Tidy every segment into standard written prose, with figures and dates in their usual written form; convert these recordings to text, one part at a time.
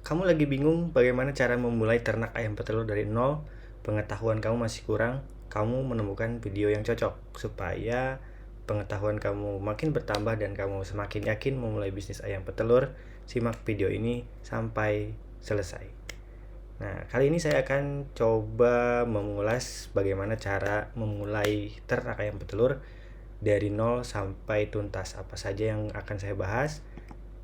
Kamu lagi bingung bagaimana cara memulai ternak ayam petelur dari nol, pengetahuan kamu masih kurang, kamu menemukan video yang cocok supaya pengetahuan kamu makin bertambah dan kamu semakin yakin memulai bisnis ayam petelur. Simak video ini sampai selesai. Nah, kali ini saya akan coba mengulas bagaimana cara memulai ternak ayam petelur dari nol sampai tuntas. Apa saja yang akan saya bahas.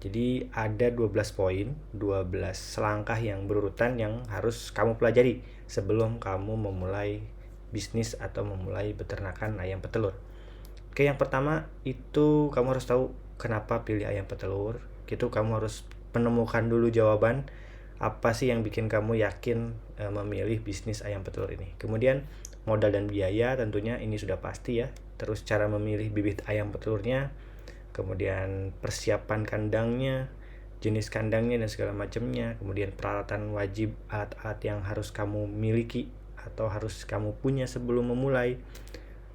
Jadi ada 12 poin, 12 langkah yang berurutan yang harus kamu pelajari sebelum kamu memulai bisnis atau memulai peternakan ayam petelur. Oke, yang pertama itu kamu harus tahu kenapa pilih ayam petelur. Gitu kamu harus menemukan dulu jawaban apa sih yang bikin kamu yakin memilih bisnis ayam petelur ini. Kemudian modal dan biaya tentunya ini sudah pasti ya. Terus cara memilih bibit ayam petelurnya, kemudian persiapan kandangnya, jenis kandangnya dan segala macamnya, kemudian peralatan wajib, alat-alat yang harus kamu miliki atau harus kamu punya sebelum memulai,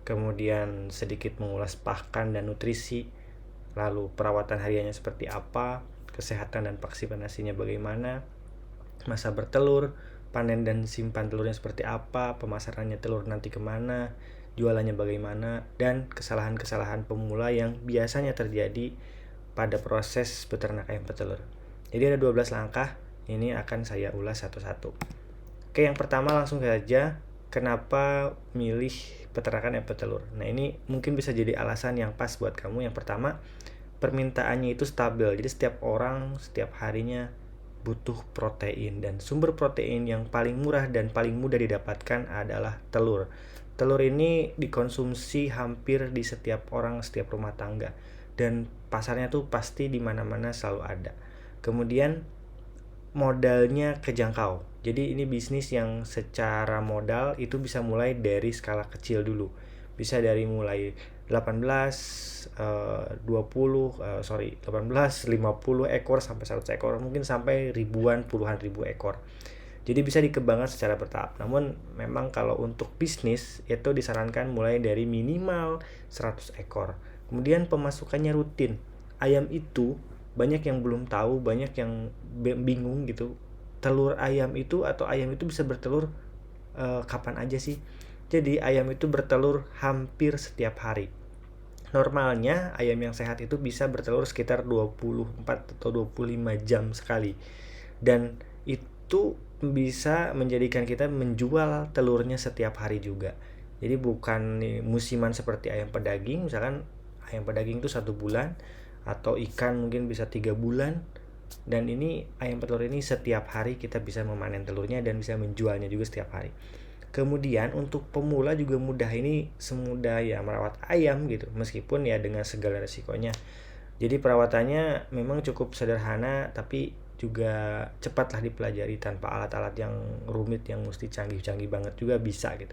kemudian sedikit mengulas pakan dan nutrisi, lalu perawatan hariannya seperti apa, kesehatan dan vaksinasinya bagaimana, masa bertelur, panen dan simpan telurnya seperti apa, pemasarannya telur nanti kemana, jualannya bagaimana, dan kesalahan-kesalahan pemula yang biasanya terjadi pada proses peternak ayam petelur. Jadi ada 12 langkah, ini akan saya ulas satu-satu. Oke, yang pertama langsung saja, kenapa milih peternakan ayam petelur. Nah, ini mungkin bisa jadi alasan yang pas buat kamu. Yang pertama, permintaannya itu stabil. Jadi setiap orang, setiap harinya butuh protein, dan sumber protein yang paling murah dan paling mudah didapatkan adalah telur. Telur ini dikonsumsi hampir di setiap orang, setiap rumah tangga, dan pasarnya tuh pasti di mana-mana selalu ada. Kemudian modalnya kejangkau. Jadi ini bisnis yang secara modal itu bisa mulai dari skala kecil dulu. Bisa dari mulai 50 ekor sampai 100 ekor, mungkin sampai ribuan, puluhan ribu ekor. Jadi bisa dikembangkan secara bertahap. Namun memang kalau untuk bisnis itu disarankan mulai dari minimal 100 ekor. Kemudian pemasukannya rutin. Ayam itu banyak yang belum tahu, banyak yang bingung gitu. Telur ayam itu atau ayam itu bisa bertelur kapan aja sih? Jadi ayam itu bertelur hampir setiap hari. Normalnya ayam yang sehat itu bisa bertelur sekitar 24 atau 25 jam sekali. Dan itu bisa menjadikan kita menjual telurnya setiap hari juga. Jadi bukan musiman seperti ayam pedaging, misalkan ayam pedaging itu 1 bulan, atau ikan mungkin bisa 3 bulan. Dan ini ayam petelur ini setiap hari kita bisa memanen telurnya dan bisa menjualnya juga setiap hari. Kemudian untuk pemula juga mudah, ini semudah ya merawat ayam gitu, meskipun ya dengan segala resikonya. Jadi perawatannya memang cukup sederhana, tapi juga cepatlah dipelajari tanpa alat-alat yang rumit yang mesti canggih-canggih banget juga bisa gitu.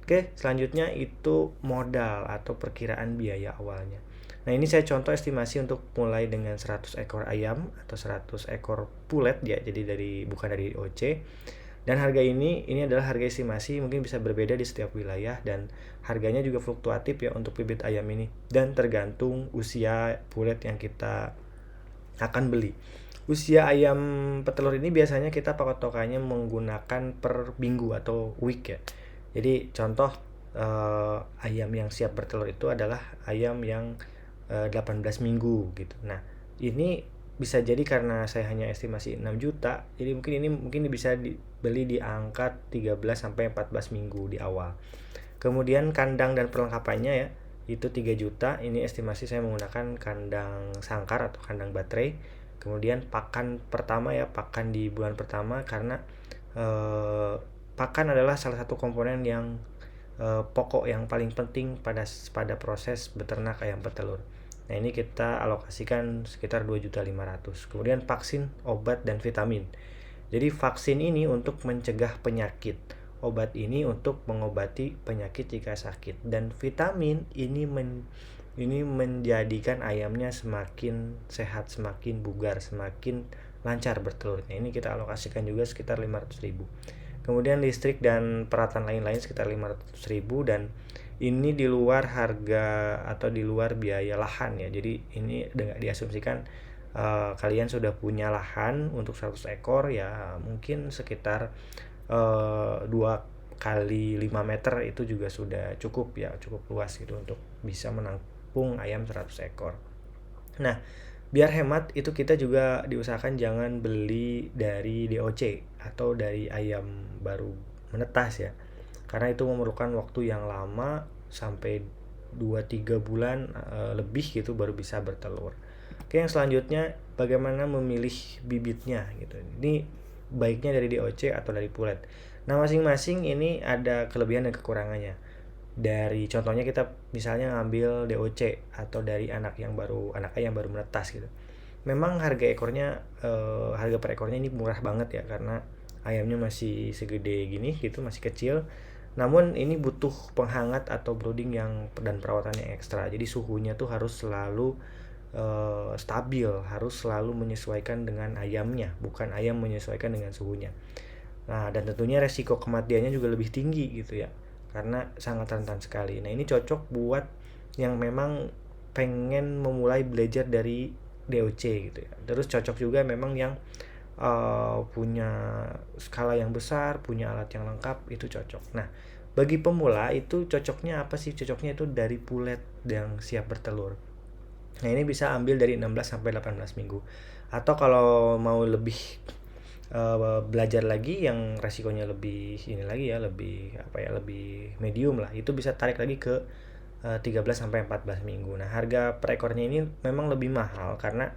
Oke, selanjutnya itu modal atau perkiraan biaya awalnya. Nah, ini saya contoh estimasi untuk mulai dengan 100 ekor ayam atau 100 ekor pulet ya, jadi bukan dari OC. Dan harga ini adalah harga estimasi, mungkin bisa berbeda di setiap wilayah, dan harganya juga fluktuatif ya untuk bibit ayam ini, dan tergantung usia pulet yang kita akan beli. Usia ayam petelur ini biasanya kita patokannya menggunakan per minggu atau week ya. Jadi contoh ayam yang siap bertelur itu adalah ayam yang 18 minggu gitu. Nah, ini bisa jadi karena saya hanya estimasi 6 juta, jadi mungkin bisa dibeli di angka 13 sampai 14 minggu di awal. Kemudian kandang dan perlengkapannya ya, itu 3 juta. Ini estimasi saya menggunakan kandang sangkar atau kandang baterai. Kemudian pakan pertama ya, pakan di bulan pertama, karena pakan adalah salah satu komponen yang pokok yang paling penting pada proses beternak ayam petelur. Nah, ini kita alokasikan sekitar 2.500.000. Kemudian vaksin, obat, dan vitamin. Jadi vaksin ini untuk mencegah penyakit, obat ini untuk mengobati penyakit jika sakit, dan vitamin ini menjadikan ayamnya semakin sehat, semakin bugar, semakin lancar bertelurnya. Ini kita alokasikan juga sekitar 500.000. Kemudian listrik dan peralatan lain-lain sekitar 500.000, dan ini di luar harga atau di luar biaya lahan ya. Jadi ini diasumsikan kalian sudah punya lahan untuk 100 ekor, ya mungkin sekitar 2 kali 5 meter itu juga sudah cukup ya, cukup luas gitu untuk bisa menampung ayam 100 ekor. Nah, biar hemat itu kita juga diusahakan jangan beli dari DOC atau dari ayam baru menetas ya. Karena itu memerlukan waktu yang lama sampai 2-3 bulan lebih gitu baru bisa bertelur. Oke, yang selanjutnya bagaimana memilih bibitnya gitu. Ini baiknya dari DOC atau dari pulet. Nah, masing-masing ini ada kelebihan dan kekurangannya. Dari contohnya kita misalnya ngambil DOC atau dari anak ayam yang baru menetas gitu. Memang harga per ekornya ini murah banget ya, karena ayamnya masih segede gini gitu, masih kecil. Namun ini butuh penghangat atau brooding dan perawatan yang ekstra. Jadi suhunya tuh harus selalu stabil, harus selalu menyesuaikan dengan ayamnya, bukan ayam menyesuaikan dengan suhunya. Nah, dan tentunya resiko kematiannya juga lebih tinggi gitu ya, karena sangat rentan sekali. Nah, ini cocok buat yang memang pengen memulai belajar dari DOC gitu ya. Terus cocok juga memang yang punya skala yang besar, punya alat yang lengkap, itu cocok. Nah, bagi pemula itu cocoknya apa sih? Cocoknya itu dari pulet yang siap bertelur. Nah, ini bisa ambil dari 16 sampai 18 minggu. Atau kalau mau lebih belajar lagi yang resikonya lebih ini lagi ya, lebih medium lah, itu bisa tarik lagi ke 13 sampai 14 minggu. Nah, harga per ekornya ini memang lebih mahal karena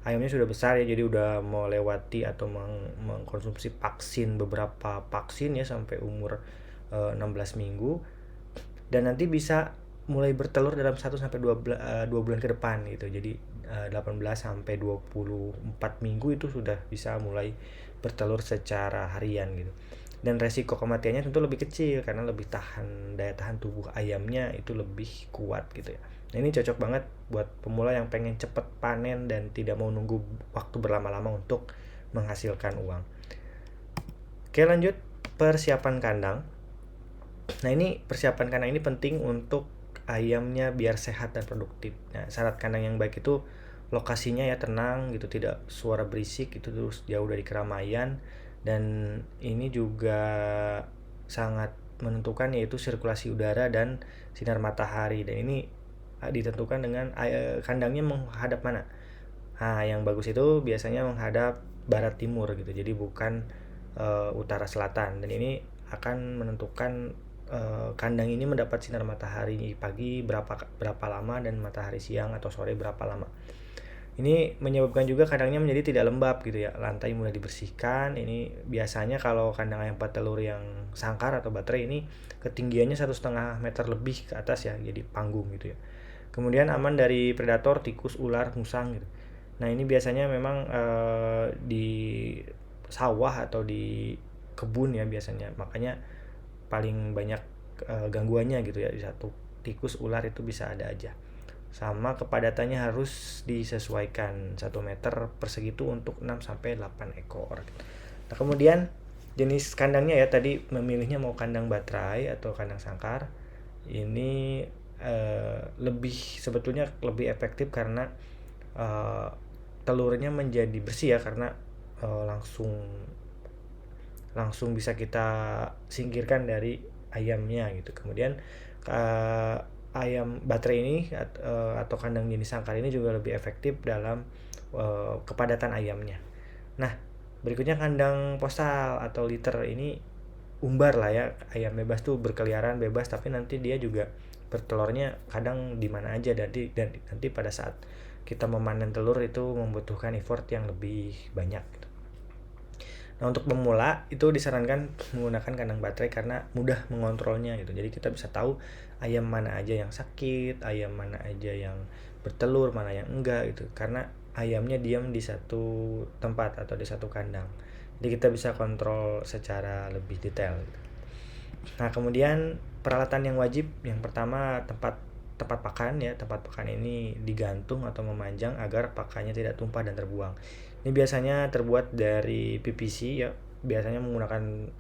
ayamnya sudah besar ya, jadi udah mau lewati atau mengkonsumsi beberapa vaksin ya sampai umur 16 minggu, dan nanti bisa mulai bertelur dalam 1 sampai 2 bulan ke depan gitu. Jadi 18 sampai 24 minggu itu sudah bisa mulai bertelur secara harian gitu. Dan resiko kematiannya tentu lebih kecil karena daya tahan tubuh ayamnya itu lebih kuat gitu ya. Nah, ini cocok banget buat pemula yang pengen cepet panen dan tidak mau nunggu waktu berlama-lama untuk menghasilkan uang. Oke, lanjut persiapan kandang. Nah, ini persiapan kandang ini penting untuk ayamnya biar sehat dan produktif. Nah, syarat kandang yang baik itu lokasinya ya tenang gitu, tidak suara berisik itu, terus jauh dari keramaian, dan ini juga sangat menentukan yaitu sirkulasi udara dan sinar matahari, dan ini ditentukan dengan kandangnya menghadap mana. Nah, yang bagus itu biasanya menghadap barat timur gitu, jadi bukan utara selatan, dan ini akan menentukan kandang ini mendapat sinar matahari pagi berapa lama dan matahari siang atau sore berapa lama. Ini menyebabkan juga kandangnya menjadi tidak lembab gitu ya, lantai mudah dibersihkan. Ini biasanya kalau kandang ayam petelur yang sangkar atau baterai ini ketinggiannya 1,5 meter lebih ke atas ya, jadi panggung gitu ya. Kemudian aman dari predator, tikus, ular, musang gitu. Nah, ini biasanya memang di sawah atau di kebun ya biasanya, makanya paling banyak gangguannya gitu ya. Di satu tikus, ular itu bisa ada aja. Sama kepadatannya harus disesuaikan, 1 meter persegi itu untuk 6 sampai 8 ekor. Nah, kemudian jenis kandangnya ya, tadi memilihnya mau kandang baterai atau kandang sangkar. Ini sebetulnya lebih efektif karena telurnya menjadi bersih ya, karena langsung bisa kita singkirkan dari ayamnya gitu. Kemudian ayam baterai ini atau kandang jenis sangkar ini juga lebih efektif dalam kepadatan ayamnya. Nah, berikutnya kandang postal atau liter ini umbar lah ya, ayam bebas tuh berkeliaran bebas, tapi nanti dia juga bertelurnya kadang di mana aja, dan nanti pada saat kita memanen telur itu membutuhkan effort yang lebih banyak gitu. Nah, untuk pemula itu disarankan menggunakan kandang baterai karena mudah mengontrolnya gitu. Jadi kita bisa tahu ayam mana aja yang sakit, ayam mana aja yang bertelur, mana yang enggak gitu. Karena ayamnya diam di satu tempat atau di satu kandang. Jadi kita bisa kontrol secara lebih detail gitu. Nah, kemudian peralatan yang wajib, yang pertama tempat pakan ya. Tempat pakan ini digantung atau memanjang agar pakannya tidak tumpah dan terbuang. Ini biasanya terbuat dari PVC ya, biasanya menggunakan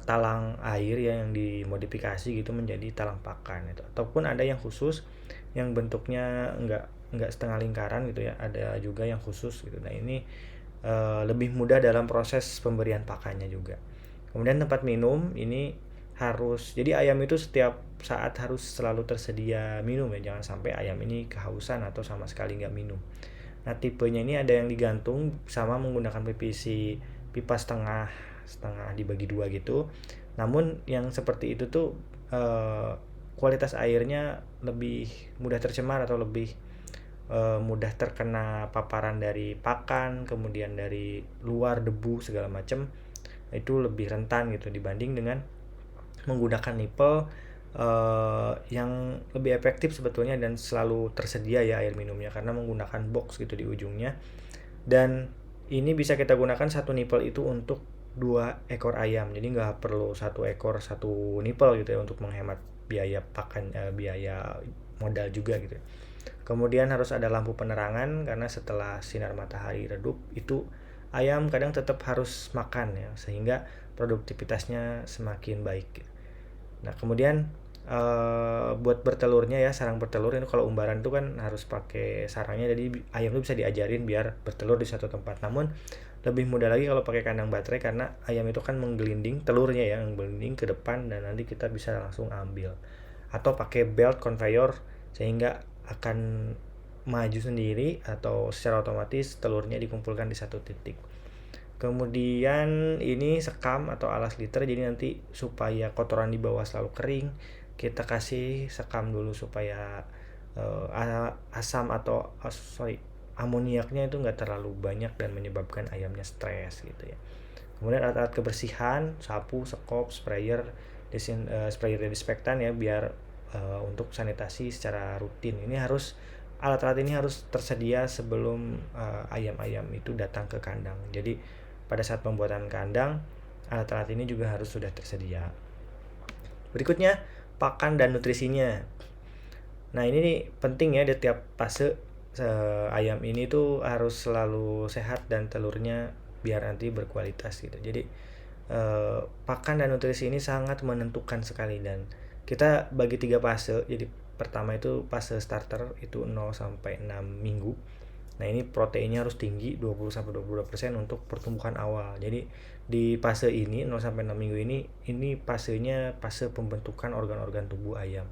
talang air ya yang dimodifikasi gitu menjadi talang pakan itu. Ataupun ada yang khusus yang bentuknya enggak nggak setengah lingkaran gitu ya, ada juga yang khusus gitu. Nah ini lebih mudah dalam proses pemberian pakannya juga. Kemudian tempat minum ini harus, jadi ayam itu setiap saat harus selalu tersedia minum ya, jangan sampai ayam ini kehausan atau sama sekali nggak minum. Nah tipenya ini ada yang digantung sama menggunakan PVC pipa setengah setengah dibagi dua gitu. Namun yang seperti itu tuh kualitas airnya lebih mudah tercemar atau lebih mudah terkena paparan dari pakan, kemudian dari luar, debu segala macam, itu lebih rentan gitu dibanding dengan menggunakan nipple yang lebih efektif sebetulnya dan selalu tersedia ya air minumnya, karena menggunakan box gitu di ujungnya. Dan ini bisa kita gunakan satu nipple itu untuk 2 ekor ayam, jadi nggak perlu 1 ekor 1 nipple gitu ya, untuk menghemat biaya pakan, biaya modal juga gitu. Kemudian harus ada lampu penerangan, karena setelah sinar matahari redup itu ayam kadang tetap harus makan ya, sehingga produktivitasnya semakin baik. Nah kemudian buat bertelurnya ya, sarang bertelur ini kalau umbaran itu kan harus pakai sarangnya, jadi ayam itu bisa diajarin biar bertelur di satu tempat. Namun lebih mudah lagi kalau pakai kandang baterai, karena ayam itu kan menggelinding telurnya ya, menggelinding ke depan dan nanti kita bisa langsung ambil. Atau pakai belt conveyor sehingga akan maju sendiri atau secara otomatis telurnya dikumpulkan di satu titik. Kemudian ini sekam atau alas liter, jadi nanti supaya kotoran di bawah selalu kering, kita kasih sekam dulu supaya asam atau amoniaknya itu nggak terlalu banyak dan menyebabkan ayamnya stres gitu ya. Kemudian alat-alat kebersihan, sapu, sekop, sprayer desinfektan ya, biar untuk sanitasi secara rutin. Alat-alat ini harus tersedia sebelum ayam-ayam itu datang ke kandang. Jadi pada saat pembuatan kandang, alat-alat ini juga harus sudah tersedia. Berikutnya, pakan dan nutrisinya. Nah ini nih penting ya, di tiap fase ayam ini tuh harus selalu sehat dan telurnya biar nanti berkualitas gitu. Jadi pakan dan nutrisi ini sangat menentukan sekali, dan kita bagi 3 fase. Jadi pertama itu fase starter, itu 0 sampai 6 minggu. Nah ini proteinnya harus tinggi 20-22% untuk pertumbuhan awal. Jadi di fase ini 0 sampai 6 minggu ini fasenya fase pembentukan organ-organ tubuh ayam.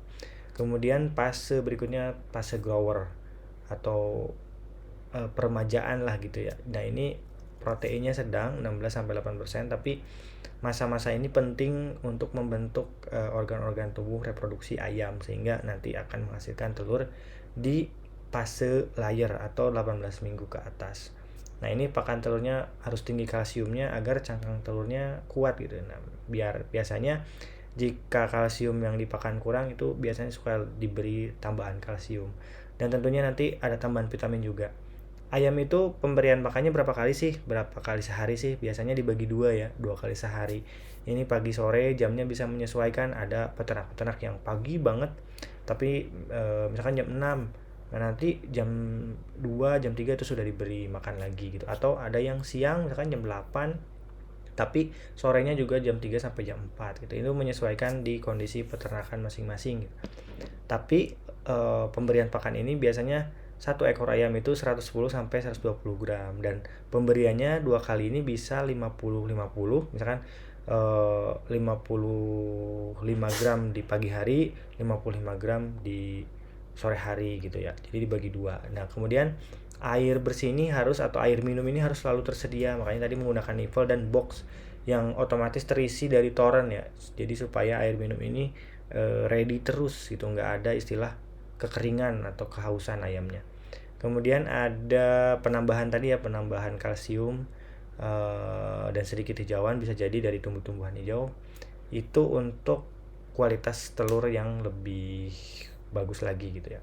Kemudian fase berikutnya fase grower atau peremajaan lah gitu ya. Nah ini proteinnya sedang 16-8%, tapi masa-masa ini penting untuk membentuk organ-organ tubuh reproduksi ayam, sehingga nanti akan menghasilkan telur di fase layer atau 18 minggu ke atas. Nah ini pakan telurnya harus tinggi kalsiumnya agar cangkang telurnya kuat gitu. Nah biasanya jika kalsium yang dipakan kurang, itu biasanya suka diberi tambahan kalsium. Dan tentunya nanti ada tambahan vitamin juga. Ayam itu pemberian makannya berapa kali sehari sih? Biasanya dibagi 2 ya, 2 kali sehari. Ini pagi sore, jamnya bisa menyesuaikan. Ada peternak-peternak yang pagi banget, tapi misalkan jam 6. Nah nanti jam 2, jam 3 itu sudah diberi makan lagi gitu. Atau ada yang siang, misalkan jam 8, tapi sorenya juga jam 3 sampai jam 4 gitu. Itu menyesuaikan di kondisi peternakan masing-masing gitu. Tapi pemberian pakan ini biasanya 1 ekor ayam itu 110 sampai 120 gram, dan pemberiannya 2 kali ini bisa 50-50, misalkan 55 gram di pagi hari, 55 gram di sore hari gitu ya. Jadi dibagi 2. Nah kemudian air bersih ini harus, atau air minum ini harus selalu tersedia, makanya tadi menggunakan nipple dan box yang otomatis terisi dari toren ya. Jadi supaya air minum ini ready terus gitu, nggak ada istilah kekeringan atau kehausan ayamnya. Kemudian ada penambahan tadi ya, penambahan kalsium dan sedikit hijauan, bisa jadi dari tumbuh-tumbuhan hijau, itu untuk kualitas telur yang lebih bagus lagi gitu ya.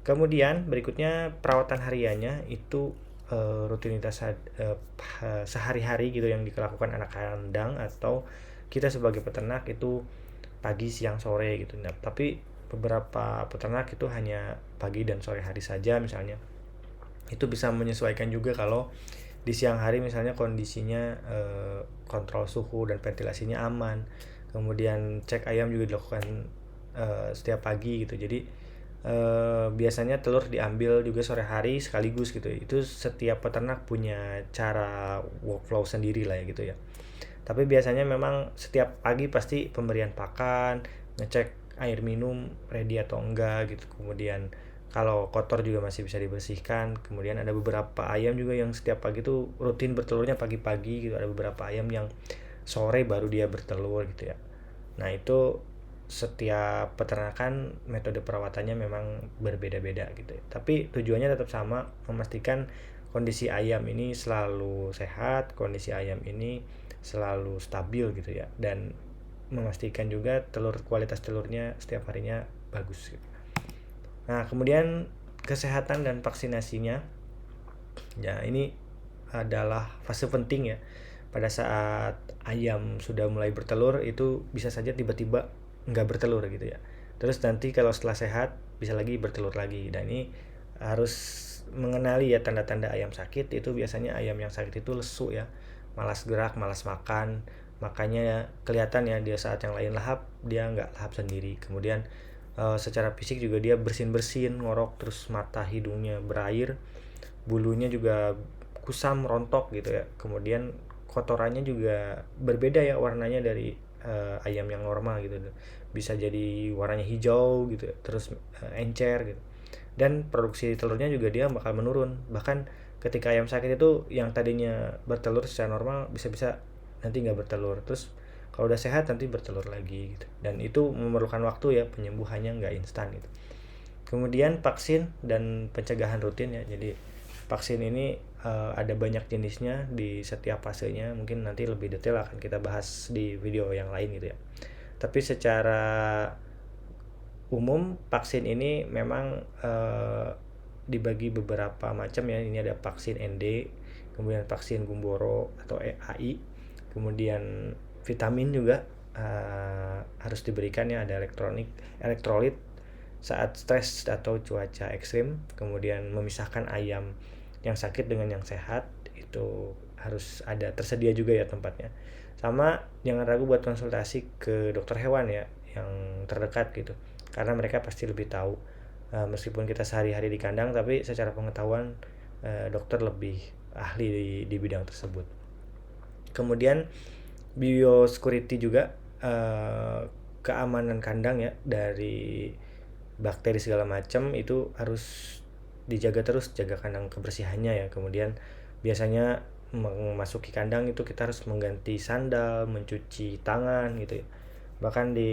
Kemudian berikutnya perawatan hariannya itu rutinitas sehari-hari gitu yang dilakukan anak kandang atau kita sebagai peternak itu pagi, siang, sore gitu. Nah, tapi beberapa peternak itu hanya pagi dan sore hari saja misalnya. Itu bisa menyesuaikan juga kalau di siang hari misalnya kondisinya kontrol suhu dan ventilasinya aman. Kemudian cek ayam juga dilakukan setiap pagi gitu. Jadi biasanya telur diambil juga sore hari sekaligus gitu. Itu setiap peternak punya cara workflow sendiri lah ya gitu ya. Tapi biasanya memang setiap pagi pasti pemberian pakan, ngecek air minum ready atau enggak gitu. Kemudian kalau kotor juga masih bisa dibersihkan. Kemudian ada beberapa ayam juga yang setiap pagi tuh rutin bertelurnya pagi-pagi gitu. Ada beberapa ayam yang sore baru dia bertelur gitu ya. Nah, itu setiap peternakan metode perawatannya memang berbeda-beda gitu ya. Tapi tujuannya tetap sama, memastikan kondisi ayam ini selalu sehat, kondisi ayam ini selalu stabil gitu ya, dan memastikan juga kualitas telurnya setiap harinya bagus gitu. Nah, kemudian kesehatan dan vaksinasinya, ya ini adalah fase penting ya. Pada saat ayam sudah mulai bertelur itu bisa saja tiba-tiba nggak bertelur gitu ya. Terus nanti kalau setelah sehat bisa lagi bertelur lagi. Dan ini harus mengenali ya tanda-tanda ayam sakit. Itu biasanya ayam yang sakit itu lesu ya, malas gerak, malas makan. Makanya ya, kelihatan ya dia saat yang lain lahap dia nggak lahap sendiri. Kemudian secara fisik juga dia bersin-bersin, ngorok, terus mata hidungnya berair, bulunya juga kusam rontok gitu ya. Kemudian kotorannya juga berbeda ya warnanya dari ayam yang normal gitu, bisa jadi warnanya hijau gitu ya, terus encer gitu. Dan produksi telurnya juga dia bakal menurun. Bahkan ketika ayam sakit itu yang tadinya bertelur secara normal bisa-bisa nanti nggak bertelur, terus kalau udah sehat nanti bertelur lagi gitu. Dan itu memerlukan waktu ya, penyembuhannya nggak instan gitu. Kemudian vaksin dan pencegahan rutin ya. Jadi vaksin ini ada banyak jenisnya di setiap fasenya. Mungkin nanti lebih detail akan kita bahas di video yang lain gitu ya. Tapi secara umum vaksin ini memang dibagi beberapa macam ya. Ini ada vaksin ND, kemudian vaksin Gumboro atau AI, kemudian vitamin juga harus diberikan ya. Ada elektrolit saat stres atau cuaca ekstrim. Kemudian memisahkan ayam yang sakit dengan yang sehat itu harus ada tersedia juga ya tempatnya. Sama jangan ragu buat konsultasi ke dokter hewan ya yang terdekat gitu, karena mereka pasti lebih tahu. Meskipun kita sehari-hari di kandang, tapi secara pengetahuan dokter lebih ahli di bidang tersebut. Kemudian biosecurity juga, keamanan kandang ya dari bakteri segala macam itu harus dijaga terus, jaga kandang kebersihannya ya. Kemudian biasanya memasuki kandang itu kita harus mengganti sandal, mencuci tangan gitu ya. Bahkan di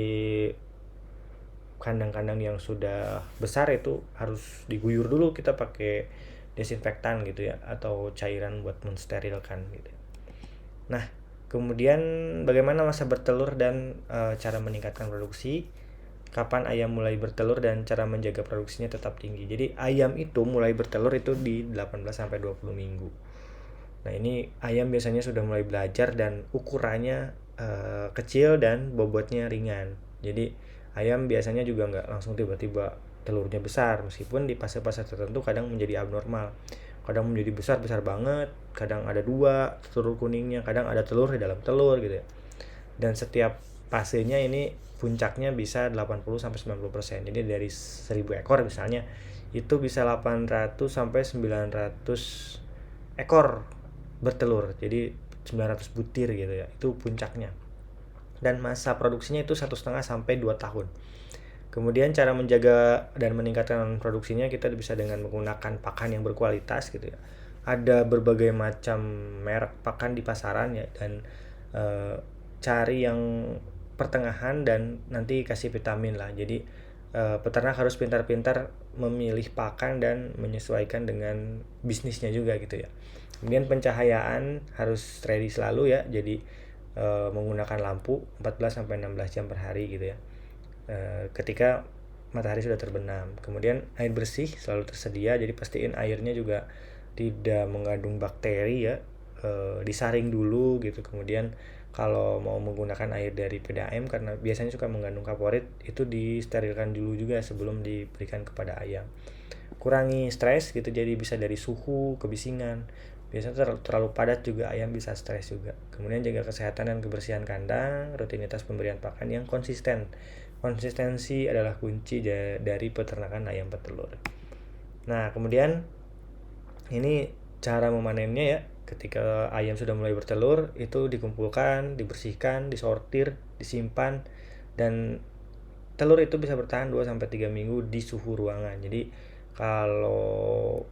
kandang-kandang yang sudah besar itu harus diguyur dulu, kita pakai desinfektan gitu ya, atau cairan buat mensterilkan gitu. Nah, kemudian bagaimana masa bertelur dan cara meningkatkan produksi, kapan ayam mulai bertelur dan cara menjaga produksinya tetap tinggi. Jadi ayam itu mulai bertelur itu di 18-20 minggu. Nah, ini ayam biasanya sudah mulai belajar dan ukurannya kecil dan bobotnya ringan. Jadi ayam biasanya juga nggak langsung tiba-tiba telurnya besar, meskipun di fase-fase tertentu kadang menjadi abnormal. Kadang menjadi besar banget, kadang ada 2 telur kuningnya, kadang ada telur di dalam telur gitu ya. Dan setiap fasenya ini puncaknya bisa 80-90%. Jadi dari 1000 ekor misalnya itu bisa 800 sampai 900 ekor bertelur. Jadi 900 butir gitu ya. Itu puncaknya. Dan masa produksinya itu 1,5 sampai 2 tahun. Kemudian cara menjaga dan meningkatkan produksinya kita bisa dengan menggunakan pakan yang berkualitas gitu ya. Ada berbagai macam merek pakan di pasaran ya, dan cari yang pertengahan dan nanti kasih vitamin lah. Jadi peternak harus pintar-pintar memilih pakan dan menyesuaikan dengan bisnisnya juga gitu ya. Kemudian pencahayaan harus ready selalu ya. Jadi menggunakan lampu 14 sampai 16 jam per hari gitu ya. Ketika matahari sudah terbenam. Kemudian air bersih selalu tersedia, jadi pastiin airnya juga tidak mengandung bakteri ya. Disaring dulu gitu. Kemudian kalau mau menggunakan air dari PDAM karena biasanya suka mengandung kaporit, itu disterilkan dulu juga sebelum diberikan kepada ayam. Kurangi stres gitu, jadi bisa dari suhu, kebisingan. Biasanya terlalu padat juga ayam bisa stres juga. Kemudian jaga kesehatan dan kebersihan kandang, rutinitas pemberian pakan yang konsisten Konsistensi adalah kunci dari peternakan ayam petelur. Nah, kemudian ini cara memanennya ya. Ketika ayam sudah mulai bertelur, itu dikumpulkan, dibersihkan, disortir, disimpan, dan telur itu bisa bertahan 2-3 minggu di suhu ruangan. Jadi kalau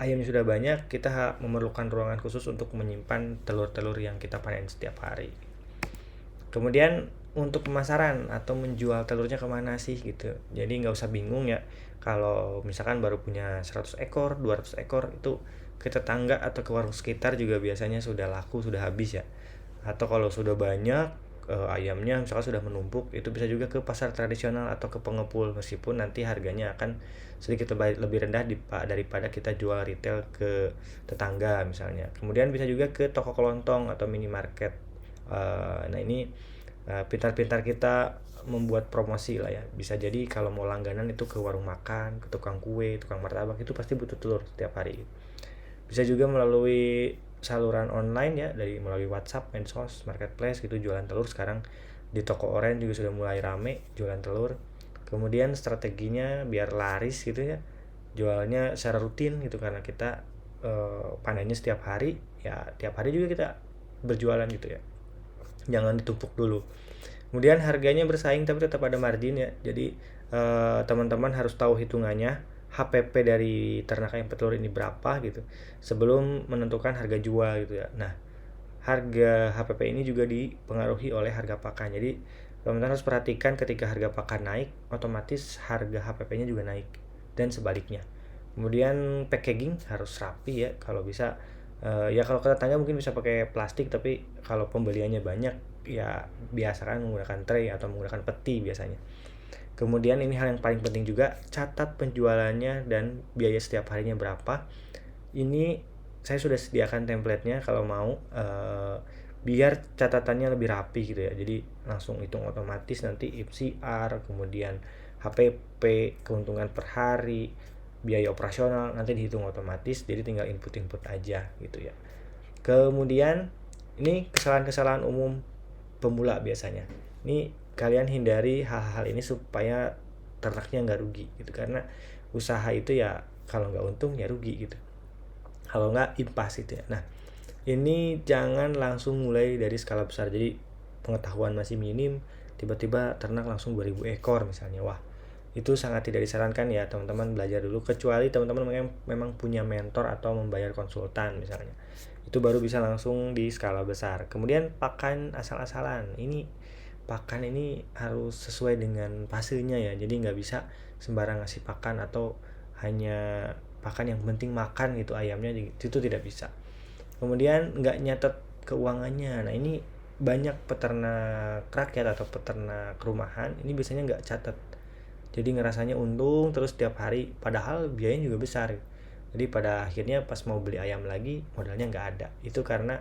ayamnya sudah banyak, kita memerlukan ruangan khusus untuk menyimpan telur-telur yang kita panen setiap hari. Kemudian untuk pemasaran atau menjual telurnya kemana sih gitu. Jadi nggak usah bingung ya, kalau misalkan baru punya 100 ekor, 200 ekor, itu ke tetangga atau ke warung sekitar juga biasanya sudah laku, sudah habis ya. Atau kalau sudah banyak ayamnya misalkan sudah menumpuk, itu bisa juga ke pasar tradisional atau ke pengepul, meskipun nanti harganya akan sedikit lebih rendah daripada kita jual retail ke tetangga misalnya. Kemudian bisa juga ke toko kelontong atau minimarket. Nah ini pintar-pintar kita membuat promosi lah ya. Bisa jadi kalau mau langganan itu ke warung makan, ke tukang kue, tukang martabak, itu pasti butuh telur setiap hari. Bisa juga melalui saluran online ya, melalui WhatsApp, Medsos, Marketplace gitu, jualan telur. Sekarang di toko oren juga sudah mulai rame jualan telur. Kemudian strateginya biar laris gitu ya, jualnya secara rutin gitu, karena kita panennya setiap hari ya, tiap hari juga kita berjualan gitu ya, jangan ditumpuk dulu. Kemudian harganya bersaing tapi tetap ada margin ya. Jadi teman-teman harus tahu hitungannya HPP dari ternak ayam petelur ini berapa gitu sebelum menentukan harga jual gitu ya. Nah, harga HPP ini juga dipengaruhi oleh harga pakan. Jadi teman-teman harus perhatikan, ketika harga pakan naik, otomatis harga HPP-nya juga naik, dan sebaliknya. Kemudian packaging harus rapi ya, kalau bisa ya kalau ke tetangga mungkin bisa pakai plastik, tapi kalau pembeliannya banyak ya biasakan menggunakan tray atau menggunakan peti biasanya. Kemudian ini hal yang paling penting juga, catat penjualannya dan biaya setiap harinya berapa. Ini saya sudah sediakan template-nya kalau mau, biar catatannya lebih rapi gitu ya. Jadi langsung hitung otomatis nanti IPCR, kemudian HPP, keuntungan per hari, biaya operasional nanti dihitung otomatis, jadi tinggal input aja gitu ya. Kemudian ini kesalahan-kesalahan umum pemula biasanya. Ini kalian hindari hal-hal ini supaya ternaknya nggak rugi gitu, karena usaha itu ya kalau nggak untung ya rugi gitu, kalau nggak impas gitu ya. Nah, ini jangan langsung mulai dari skala besar. Jadi pengetahuan masih minim, tiba-tiba ternak langsung 2000 ekor misalnya. Wah, itu sangat tidak disarankan ya, teman-teman belajar dulu, kecuali teman-teman memang punya mentor atau membayar konsultan misalnya. Itu baru bisa langsung di skala besar. Kemudian pakan asal-asalan. Ini pakan ini harus sesuai dengan fasenya ya. Jadi nggak bisa sembarang ngasih pakan atau hanya pakan yang penting makan gitu ayamnya, itu tidak bisa. Kemudian nggak nyatet keuangannya. Nah ini banyak peternak rakyat atau peternak rumahan ini biasanya nggak catat, jadi ngerasanya untung terus tiap hari, padahal biayanya juga besar. Jadi pada akhirnya pas mau beli ayam lagi modalnya nggak ada. Itu karena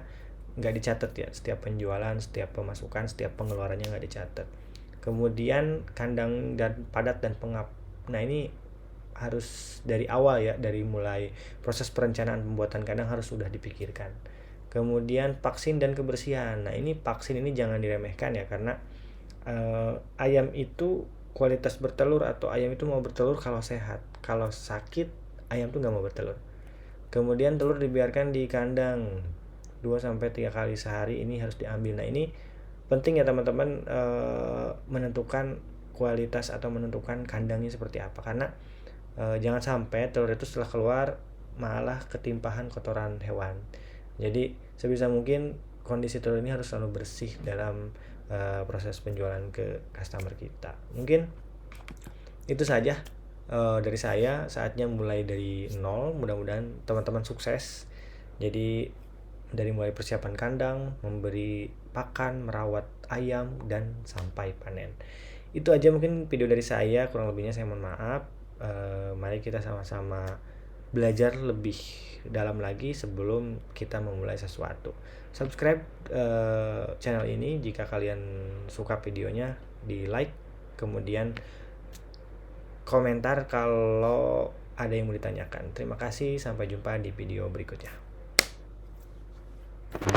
nggak dicatat ya, setiap penjualan, setiap pemasukan, setiap pengeluarannya nggak dicatat. Kemudian kandang dan padat dan pengap. Nah ini harus dari awal ya, dari mulai proses perencanaan pembuatan kandang harus sudah dipikirkan. Kemudian vaksin dan kebersihan. Nah ini vaksin ini jangan diremehkan ya, karena ayam itu kualitas bertelur atau ayam itu mau bertelur kalau sehat. Kalau sakit ayam tuh nggak mau bertelur. Kemudian telur dibiarkan di kandang 2-3 kali sehari, ini harus diambil. Nah ini penting ya teman-teman, menentukan kualitas atau menentukan kandangnya seperti apa, karena jangan sampai telur itu setelah keluar malah ketimpahan kotoran hewan. Jadi sebisa mungkin kondisi telur ini harus selalu bersih dalam proses penjualan ke customer kita. Mungkin itu saja dari saya. Saatnya mulai dari nol, mudah-mudahan teman-teman sukses. Jadi dari mulai persiapan kandang, memberi pakan, merawat ayam, dan sampai panen. Itu aja mungkin video dari saya, kurang lebihnya saya mohon maaf. Mari kita sama-sama belajar lebih dalam lagi sebelum kita memulai sesuatu. Subscribe channel ini jika kalian suka videonya, di like, kemudian komentar kalau ada yang mau ditanyakan. Terima kasih, sampai jumpa di video berikutnya.